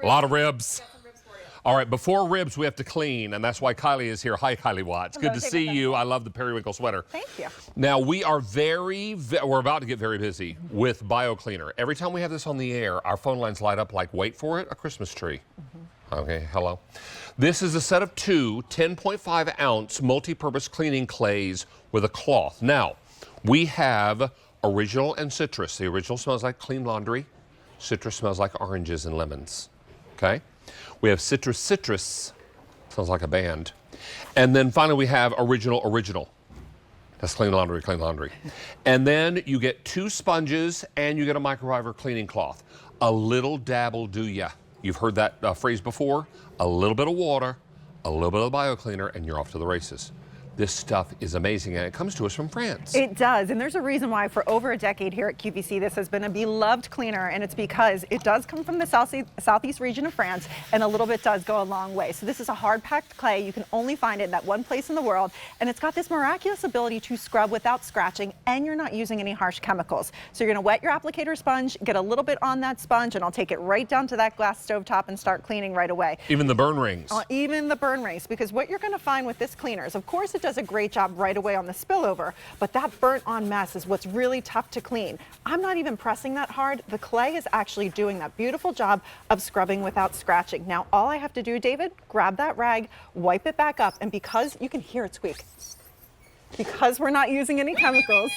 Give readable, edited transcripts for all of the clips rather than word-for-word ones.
A lot of ribs. All right, before ribs, we have to clean, and that's why Kylie is here. Hi, Kylie Watts. Good to see you. I love the periwinkle sweater. Thank you. Now, we are we're about to get very busy with BioCleaner. Every time we have this on the air, our phone lines light up like, wait for it, a Christmas tree. Okay, hello. This is a set of two 10.5-ounce multi-purpose cleaning clays with a cloth. Now, we have original and citrus. The original smells like clean laundry. Citrus smells like oranges and lemons. Okay? We have citrus. Sounds like a band. And then finally we have original. That's clean laundry, clean laundry. And then you get two sponges and you get a microfiber cleaning cloth. A little dab will do ya. You've heard that phrase before. A little bit of water, a little bit of BioCleaner, and you're off to the races. This stuff is amazing, and it comes to us from France. It does, and there's a reason why for over a decade here at QVC, this has been a beloved cleaner, and it's because it does come from the southeast region of France, and a little bit does go a long way. So this is a hard-packed clay. You can only find it in that one place in the world, and it's got this miraculous ability to scrub without scratching, and you're not using any harsh chemicals. So you're gonna wet your applicator sponge, get a little bit on that sponge, and I'll take it right down to that glass stovetop and start cleaning right away. Even the burn rings. Even the burn rings, because what you're gonna find with this cleaner is, of course, it does a great job right away on the spillover, but that burnt on mess is what's really tough to clean. I'm not even pressing that hard. The clay is actually doing that beautiful job of scrubbing without scratching. Now, all I have to do, David, grab that rag, wipe it back up, and because you can hear it squeak, because we're not using any chemicals,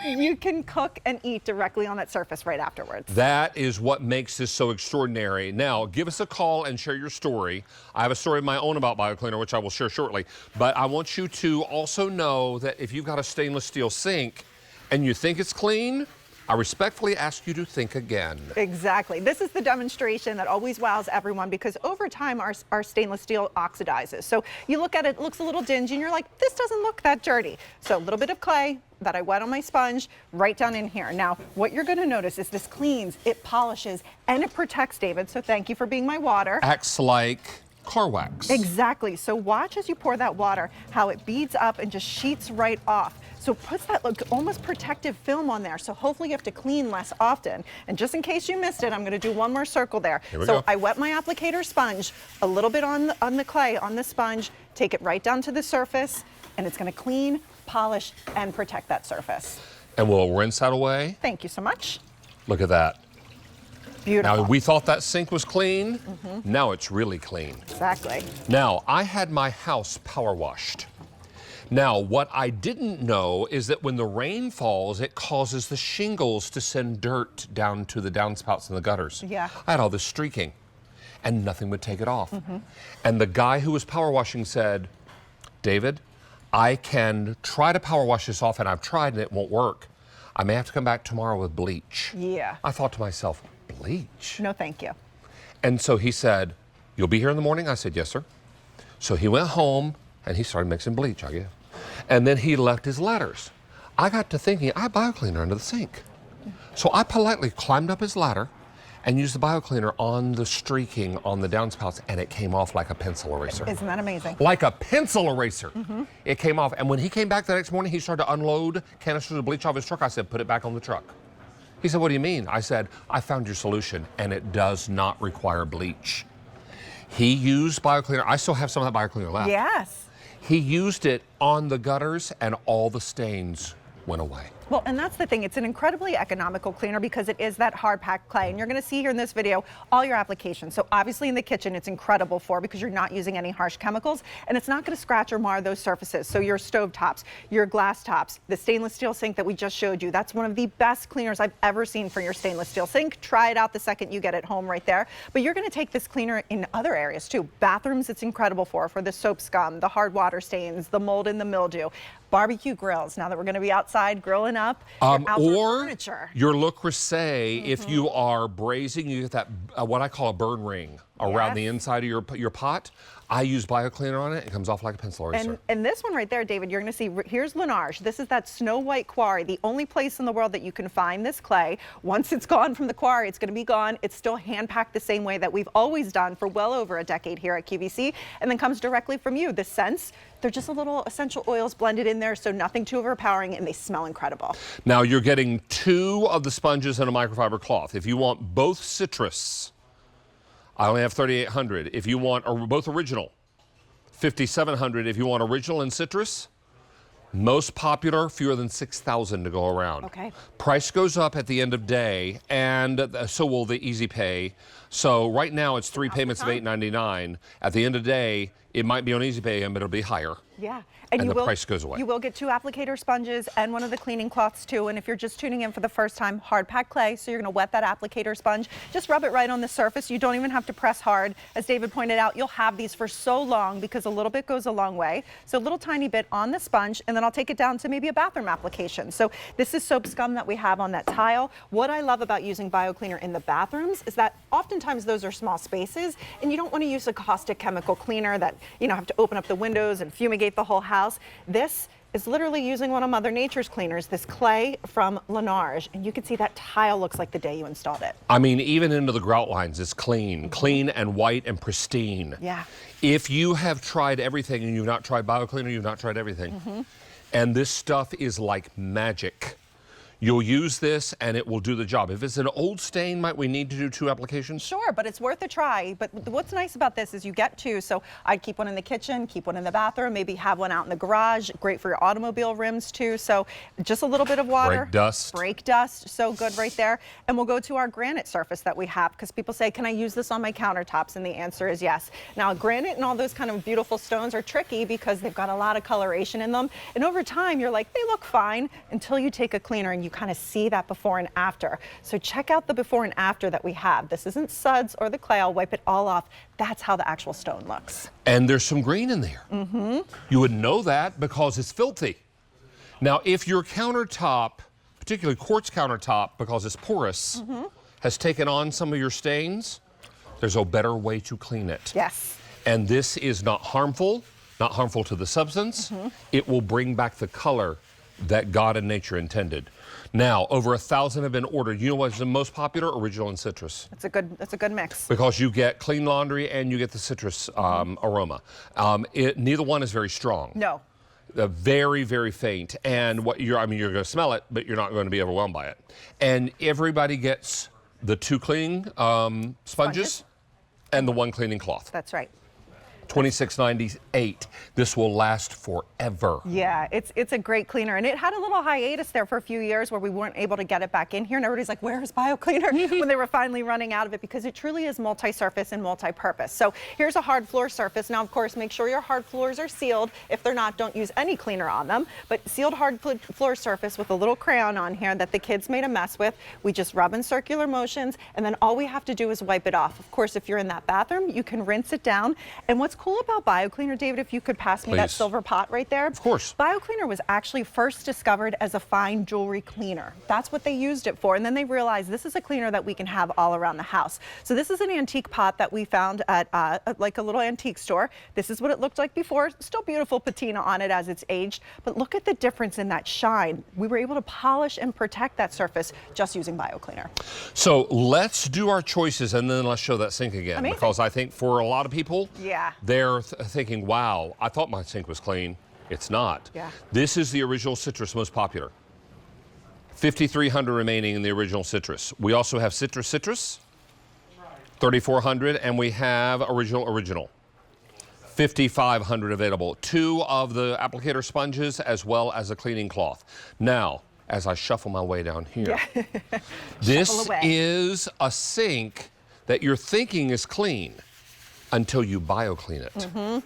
you can cook and eat directly on that surface right afterwards. That is what makes this so extraordinary. Now, give us a call and share your story. I have a story of my own about BioCleaner, which I will share shortly. But I want you to also know that if you've got a stainless steel sink and you think it's clean, I respectfully ask you to think again. Exactly. This is the demonstration that always wows everyone, because over time our stainless steel oxidizes. So you look at it, it looks a little dingy, and you're like, this doesn't look that dirty. So a little bit of clay that I wet on my sponge right down in here. Now, what you're going to notice is this cleans, it polishes, and it protects, David. So thank you for being my water. Acts like car wax. Exactly. So watch as you pour that water, how it beads up and just sheets right off. So it puts that almost protective film on there. So hopefully you have to clean less often. And just in case you missed it, I'm going to do one more circle there. Here we go. go. I wet my applicator sponge, a little bit on the clay, on the sponge, take it right down to the surface, and it's going to clean, polish, and protect that surface. And we'll rinse that away. Thank you so much. Look at that. Beautiful. Now, we thought that sink was clean. Now it's really clean. Exactly. Now, I had my house power washed. Now, what I didn't know is that when the rain falls, it causes the shingles to send dirt down to the downspouts and the gutters. Yeah. I had all this streaking, and nothing would take it off. And the guy who was power washing said, David, I can try to power wash this off, and I've tried and it won't work. I may have to come back tomorrow with bleach. Yeah. I thought to myself, bleach? No, thank you. And so he said, you'll be here in the morning? I said, yes, sir. So he went home and he started mixing bleach, I guess. And then he left his letters. I got to thinking, I have BioCleaner under the sink. So I politely climbed up his ladder and used the BioCleaner on the streaking on the downspouts, and it came off like a pencil eraser. Isn't that amazing? Like a pencil eraser. It came off. And when he came back the next morning, he started to unload canisters of bleach off his truck. I said, put it back on the truck. He said, what do you mean? I said, I found your solution, and it does not require bleach. He used BioCleaner. I still have some of that BioCleaner left. Yes. He used it on the gutters, and all the stains went away. Well, and that's the thing. It's an incredibly economical cleaner because it is that hard-packed clay. And you're going to see here in this video all your applications. So obviously in the kitchen, it's incredible because you're not using any harsh chemicals, and it's not going to scratch or mar those surfaces. So your stove tops, your glass tops, the stainless steel sink that we just showed you, that's one of the best cleaners I've ever seen for your stainless steel sink. Try it out the second you get it home right there. But you're going to take this cleaner in other areas too. Bathrooms, it's incredible for the soap scum, the hard water stains, the mold and the mildew. Barbecue grills, now that we're going to be outside grilling up, or furniture. Your Le Creuset, if you are braising, you get that what I call a burn ring around the inside of your pot. I use BioCleaner on it. It comes off like a pencil eraser. And this one right there, David, you're going to see, here's Laneige. This is that snow white quarry, the only place in the world that you can find this clay. Once it's gone from the quarry, it's going to be gone. It's still hand-packed the same way that we've always done for well over a decade here at QVC, and then comes directly from you. The scents, they're just a little essential oils blended in there, so nothing too overpowering, and they smell incredible. Now, you're getting 2 of the sponges and a microfiber cloth. If you want both citrus I only have 3,800. If you want both original, 5,700. If you want original and citrus, most popular, fewer than 6,000 to go around. Okay. Price goes up at the end of day, and so will the easy pay. So right now it's 3 payments of $8.99. At the end of the day, it might be on easy pay, but it'll be higher. Yeah. And the price goes away. You will get 2 applicator sponges and one of the cleaning cloths too. And if you're just tuning in for the first time, hard pack clay. So you're going to wet that applicator sponge. Just rub it right on the surface. You don't even have to press hard. As David pointed out, you'll have these for so long because a little bit goes a long way. So a little tiny bit on the sponge, and then I'll take it down to maybe a bathroom application. So this is soap scum that we have on that tile. What I love about using BioCleaner in the bathrooms is that oftentimes those are small spaces, and you don't want to use a caustic chemical cleaner that, you know, have to open up the windows and fumigate the whole house. This is literally using one of Mother Nature's cleaners, this clay from Laneige, and you can see that tile looks like the day you installed it. I mean, even into the grout lines, it's clean, clean and white and pristine. Yeah. If you have tried everything and you've not tried BioCleaner, you've not tried everything. And this stuff is like magic. You'll use this and it will do the job. If it's an old stain, might we need to do 2 applications? Sure, but it's worth a try. But what's nice about this is you get 2. So I'd keep one in the kitchen, keep one in the bathroom, maybe have one out in the garage. Great for your automobile rims too. So just a little bit of water. Brake dust. Brake dust, so good right there. And we'll go to our granite surface that we have, because people say, can I use this on my countertops? And the answer is yes. Now granite and all those kind of beautiful stones are tricky because they've got a lot of coloration in them. And over time, you're like, they look fine until you take a cleaner and you kind of see that before and after. So check out the before and after that we have. This isn't suds or the clay. I'll wipe it all off. That's how the actual stone looks. And there's some green in there. You would know that because it's filthy. Now, if your countertop, particularly quartz countertop, because it's porous, has taken on some of your stains, there's a better way to clean it. Yes. And this is not harmful to the substance. It will bring back the color that God and nature intended. Now, over 1,000 have been ordered. You know what's the most popular? Original and citrus. That's a good mix. Because you get clean laundry and you get the citrus aroma. Neither one is very strong. No. Very, very faint. And you're going to smell it, but you're not going to be overwhelmed by it. And everybody gets the 2 cleaning sponges and the 1 cleaning cloth. That's right. $26.98. This will last forever. Yeah, it's a great cleaner, and it had a little hiatus there for a few years where we weren't able to get it back in here, and everybody's like, where's BioCleaner? When they were finally running out of it, because it truly is multi-surface and multi-purpose. So here's a hard floor surface. Now, of course, make sure your hard floors are sealed. If they're not, don't use any cleaner on them. But sealed hard floor surface with a little crayon on here that the kids made a mess with. We just rub in circular motions, and then all we have to do is wipe it off. Of course, if you're in that bathroom, you can rinse it down. And what's cool about BioCleaner, David, if you could pass me that silver pot right there. Of course. BioCleaner was actually first discovered as a fine jewelry cleaner. That's what they used it for. And then they realized this is a cleaner that we can have all around the house. So this is an antique pot that we found at like a little antique store. This is what it looked like before. Still beautiful patina on it as it's aged. But look at the difference in that shine. We were able to polish and protect that surface just using BioCleaner. So let's do our choices and then let's show that sink again. Amazing. Because I think for a lot of people, yeah, they're thinking, wow, I thought my sink was clean. It's not. Yeah. This is the original citrus, most popular. 5,300 remaining in the original citrus. We also have citrus, 3,400, and we have original. 5,500 available. 2 of the applicator sponges as well as a cleaning cloth. Now, as I shuffle my way down here, this is a sink that you're thinking is clean until you BioClean it.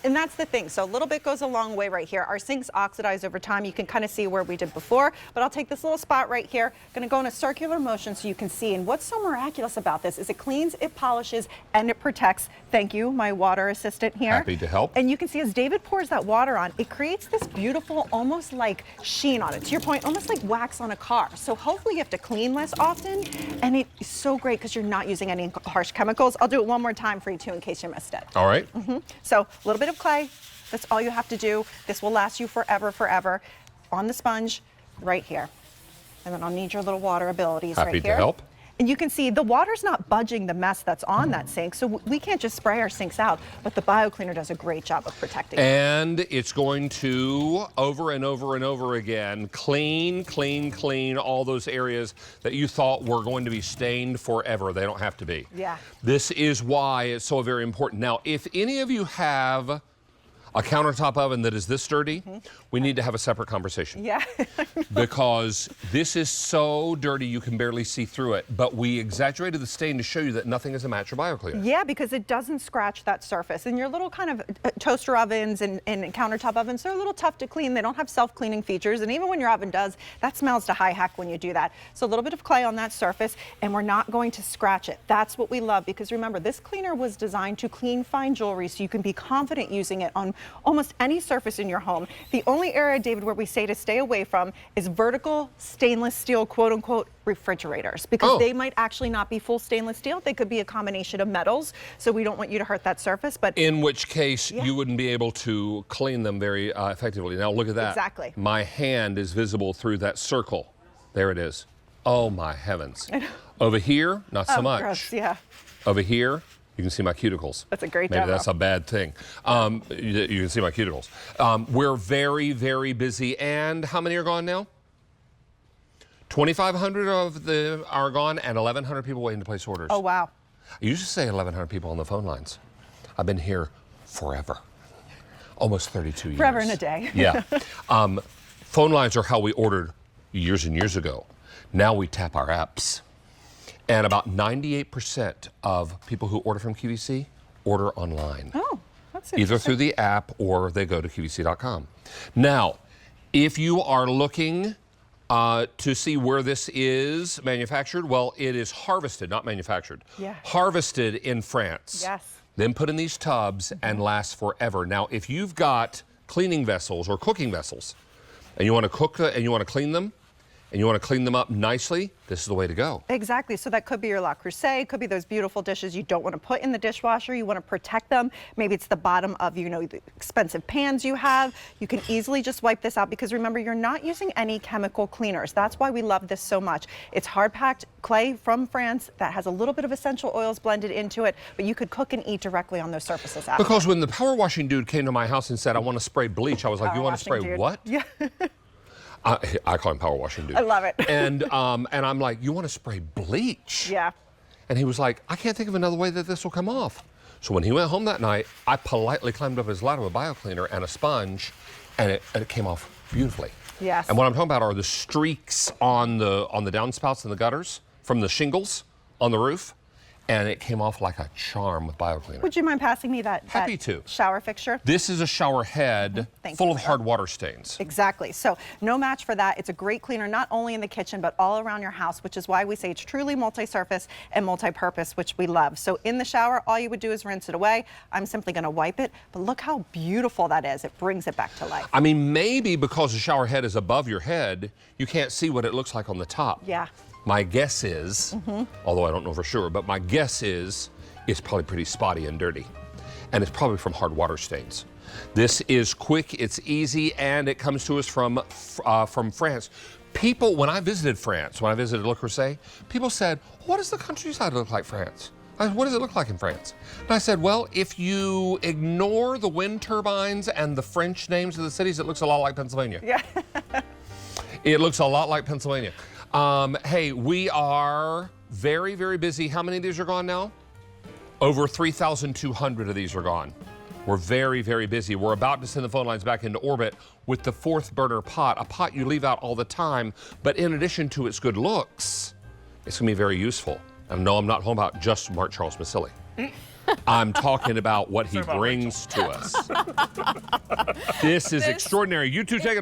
And that's the thing. So a little bit goes a long way right here. Our sinks oxidize over time. You can kind of see where we did before, but I'll take this little spot right here. Going to go in a circular motion so you can see. And what's so miraculous about this is it cleans, it polishes, and it protects. Thank you, my water assistant here. Happy to help. And you can see as David pours that water on, it creates this beautiful, almost like sheen on it. To your point, almost like wax on a car. So hopefully you have to clean less often. And it's so great because you're not using any harsh chemicals. I'll do it one more time for you too in case you missed it. All right. So a little bit of clay, that's all you have to do. This will last you forever, on the sponge right here. And then I'll need your little water abilities right here. Happy to help. And you can see the water's not budging the mess that's on that sink, so we can't just spray our sinks out, but the BioCleaner does a great job of protecting it. And it's going to, over and over and over again, clean all those areas that you thought were going to be stained forever. They don't have to be. Yeah. This is why it's so very important. Now, if any of you have a countertop oven that is this dirty, we need to have a separate conversation. Yeah. Because this is so dirty you can barely see through it. But we exaggerated the stain to show you that nothing is a match for BioCleaner. Yeah, because it doesn't scratch that surface. And your little kind of toaster ovens and countertop ovens, they're a little tough to clean. They don't have self-cleaning features. And even when your oven does, that smells to high heck when you do that. So a little bit of clay on that surface, and we're not going to scratch it. That's what we love, because remember, this cleaner was designed to clean fine jewelry so you can be confident using it on almost any surface in your home. The only area, David, where we say to stay away from is vertical stainless steel, quote unquote, refrigerators, because they might actually not be full stainless steel. They could be a combination of metals. So we don't want you to hurt that surface. But in which case you wouldn't be able to clean them very effectively. Now look at that. Exactly. My hand is visible through that circle. There it is. Oh my heavens. Over here, not so much. Gross, yeah. Over here, you can see my cuticles. That's a great Maybe demo. that's a bad thing. You can see my cuticles. We're very busy. And how many are gone now? 2,500 of them are gone, and 1,100 people waiting to place orders. Oh, wow. I used to say 1,100 people on the phone lines. I've been here forever. Almost 32 years. Forever and a day. Yeah. Phone lines are how we ordered years and years ago. Now we tap our apps. And about 98% of people who order from QVC order online. Oh, that's either through the app or they go to QVC.com. Now, if you are looking to see where this is manufactured, well, it is harvested, not manufactured. Yeah. Harvested in France. Yes. Then put in these tubs and lasts forever. Now, if you've got cleaning vessels or cooking vessels, and you want to cook and you want to clean them, and you want to clean them up nicely, this is the way to go. Exactly. So that could be your La Creuset, could be those beautiful dishes you don't want to put in the dishwasher. You want to protect them. Maybe it's the bottom of, you know, the expensive pans you have. You can easily just wipe this out, because remember, you're not using any chemical cleaners. That's why we love this so much. It's hard-packed clay from France that has a little bit of essential oils blended into it, but you could cook and eat directly on those surfaces after. Because when the power washing dude came to my house and said, I want to spray bleach, I was like, you want to spray dude. what? Yeah. I call him power washing dude. I love it. And I'm like, you want to spray bleach? Yeah. And he was like, I can't think of another way that this will come off. So when he went home that night, I politely climbed up his ladder with a BioCleaner and a sponge, and it came off beautifully. Yes. And what I'm talking about are the streaks on the downspouts and the gutters from the shingles on the roof. And it came off like a charm with BioCleaner. Would you mind passing me that shower fixture? This is a shower head full of hard water stains. Exactly. So no match for that. It's a great cleaner, not only in the kitchen, but all around your house, which is why we say it's truly multi-surface and multi-purpose, which we love. So in the shower, all you would do is rinse it away. I'm simply going to wipe it, but look how beautiful that is. It brings it back to life. I mean, maybe because the shower head is above your head, you can't see what it looks like on the top. Yeah. My guess is, although I don't know for sure, but my guess is it's probably pretty spotty and dirty. And it's probably from hard water stains. This is quick, it's easy, and it comes to us from France. People, when I visited France, when I visited Le Creuset, people said, what does the countryside look like, France? What does it look like in France? And I said, well, if you ignore the wind turbines and the French names of the cities, it looks a lot like Pennsylvania. Yeah. It looks a lot like Pennsylvania. Hey, we are very busy. How many of these are gone now? Over 3,200 of these are gone. We're very busy. We're about to send the phone lines back into orbit with the 4th burner pot, a pot you leave out all the time, but in addition to its good looks, it's gonna be very useful. And no, I'm not talking about just Mark Charles Masilli. I'm talking about what he brings to us. This is extraordinary. You two take it.